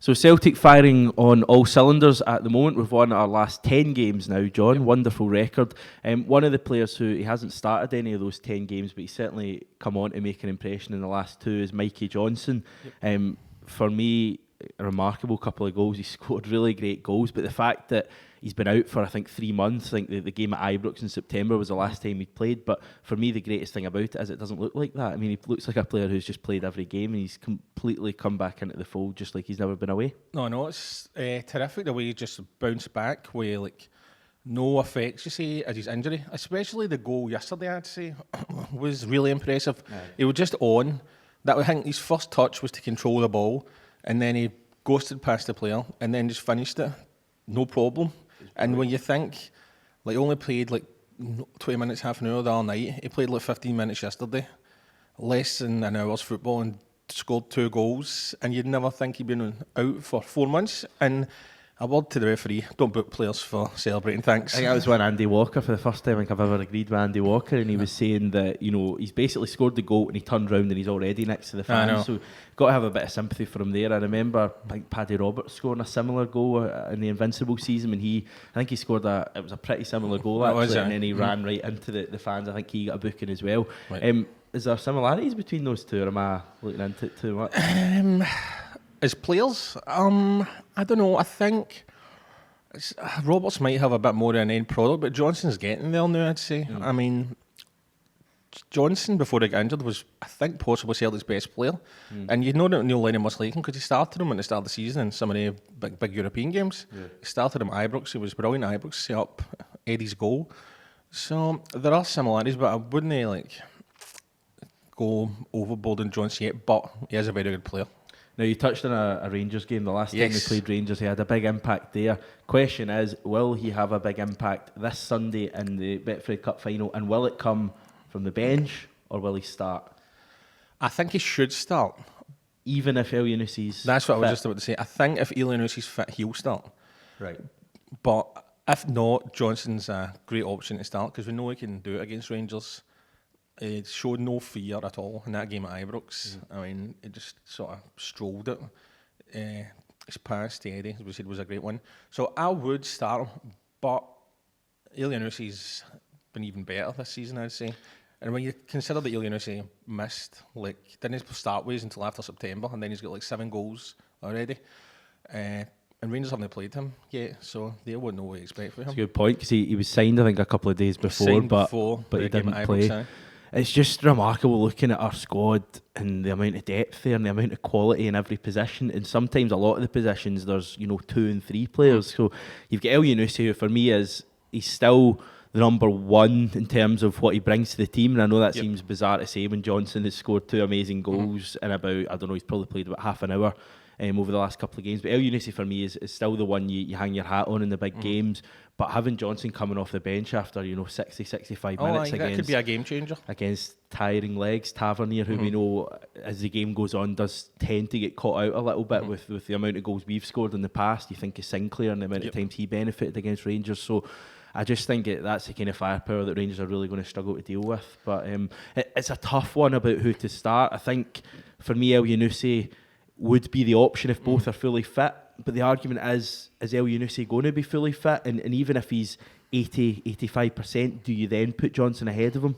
So Celtic firing on all cylinders at the moment. We've won our last 10 games now, John. Yep. Wonderful record. One of the players who he hasn't started any of those 10 games, but he's certainly come on to make an impression in the last 2 is Mikey Johnston. Yep. For me, a remarkable couple of goals. He scored really great goals, but the fact that he's been out for, I think, 3 months. I think the game at Ibrox in September was the last time he'd played. But for me, the greatest thing about it is it doesn't look like that. I mean, he looks like a player who's just played every game, and he's completely come back into the fold just like he's never been away. No, it's terrific the way he just bounced back with like no effects, you see, at his injury. Especially the goal yesterday, I'd say, was really impressive. Yeah. He was just on. I think his first touch was to control the ball, and then he ghosted past the player, and then just finished it. No problem. And when you think, like, he only played like 20 minutes, half an hour the other night. He played like 15 minutes yesterday. Less than an hour's football and scored 2 goals. And you'd never think he'd been out for 4 months. And a word to the referee, don't book players for celebrating, thanks. I think that was when Andy Walker, for the first time I think I've ever agreed with Andy Walker, and he was saying that, you know, he's basically scored the goal and he turned round and he's already next to the fans. So got to have a bit of sympathy for him there. I remember, I think Paddy Roberts scoring a similar goal in the Invincible season when I think he scored it was a pretty similar goal actually, and then he ran right into the fans. I think he got a booking as well. Right. Is there similarities between those two, or am I looking into it too much? As players, I don't know. I think Roberts might have a bit more of an end product, but Johnston's getting there now, I'd say. I mean, Johnston, before he got injured, was, I think, possibly Celtic's best player. And you know that Neil Lennon must like him because he started him at the start of the season in some of the big European games. Yeah. He started him at Ibrox. He was brilliant at Ibrox, set up Eddie's goal. So there are similarities, but I wouldn't go overboard on Johnston yet, but he is a very good player. Now, you touched on a Rangers game. The last time we played Rangers, he had a big impact there. Question is, will he have a big impact this Sunday in the Betfred Cup final, and will it come from the bench, or will he start? I think he should start. Even if Elyounoussy's That's what fit. I was just about to say. I think if Elyounoussy's fit, he'll start. Right. But if not, Johnston's a great option to start, because we know he can do it against Rangers. He showed no fear at all in that game at Ibrox. I mean, he just sort of strolled it. His pass to Eddie, as we said, was a great one. So I would start him, but Elyounoussy's been even better this season, I'd say. And when you consider that Elyounoussi missed, didn't start with until after September, and then he's got 7 goals already. And Rangers haven't played him yet, so they wouldn't know what to expect from him. That's a good point, because he was signed, I think, a couple of days before, but he didn't play. It's just remarkable looking at our squad and the amount of depth there and the amount of quality in every position. And sometimes a lot of the positions there's 2 and 3 players. So you've got Elyounoussi, who for me he's still the number 1 in terms of what he brings to the team. And I know that seems bizarre to say when Johnston has scored 2 amazing goals in about, I don't know, he's probably played about half an hour over the last couple of games. But Elyounoussi for me is still the one you hang your hat on in the big games. But having Johnston coming off the bench after 60, 65 minutes that could be a game changer against tiring legs, Tavernier, who we know as the game goes on does tend to get caught out a little bit with the amount of goals we've scored in the past. You think of Sinclair and the amount of times he benefited against Rangers. So I just think that's the kind of firepower that Rangers are really going to struggle to deal with. But it's a tough one about who to start. I think for me, Elyounoussi would be the option if both are fully fit. But the argument is Elyounoussi going to be fully fit? And even if he's 80-85%, do you then put Johnston ahead of him?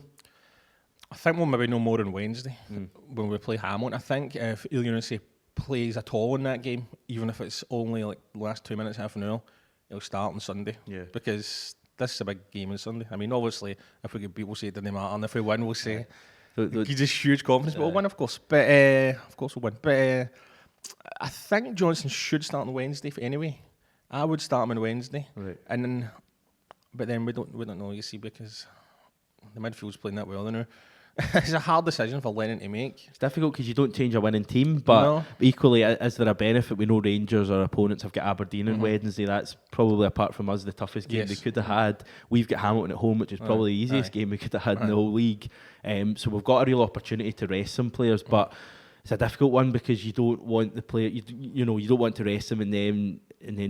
I think we'll maybe know more on Wednesday when we play Hampden. I think if Elyounoussi plays at all in that game, even if it's only the last 2 minutes, half an hour, he'll start on Sunday. Yeah. Because this is a big game on Sunday. I mean, obviously, if we get beat, we'll say it doesn't matter. And if we win, we'll say he's just huge confidence. But we'll win, of course. But of course we'll win. But I think Johnston should start on Wednesday anyway. I would start him on Wednesday. Right. But then we don't know, you see, because the midfield's playing that well now. It's a hard decision for Lennon to make. It's difficult because you don't change a winning team, but equally, is there a benefit? We know Rangers, our opponents, have got Aberdeen on Wednesday. That's probably, apart from us, the toughest game they could have had. We've got Hamilton at home, which is probably the easiest game we could have had in the whole league. So we've got a real opportunity to rest some players, but it's a difficult one because you don't want the player, you don't want to rest them and then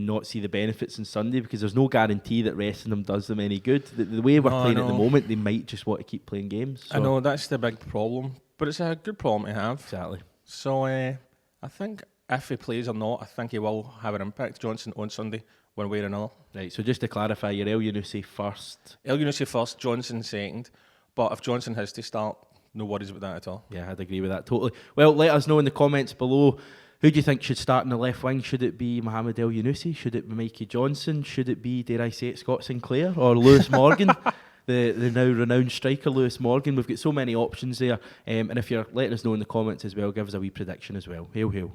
not see the benefits on Sunday, because there's no guarantee that resting them does them any good. The way we're playing at the moment, they might just want to keep playing games. So. I know, that's the big problem, but it's a good problem to have. Exactly. So I think if he plays or not, I think he will have an impact, Johnston, on Sunday, one way or another. Right, so just to clarify, you're Elyounoussi first. Elyounoussi first, Johnston second. But if Johnston has to start, no worries about that at all. Yeah, I'd agree with that totally. Well, let us know in the comments below. Who do you think should start in the left wing? Should it be Mohamed Elyounoussi? Should it be Mikey Johnston? Should it be, dare I say it, Scott Sinclair? Or Lewis Morgan? The now renowned striker, Lewis Morgan. We've got so many options there. And if you're letting us know in the comments as well, give us a wee prediction as well. Hail, hail.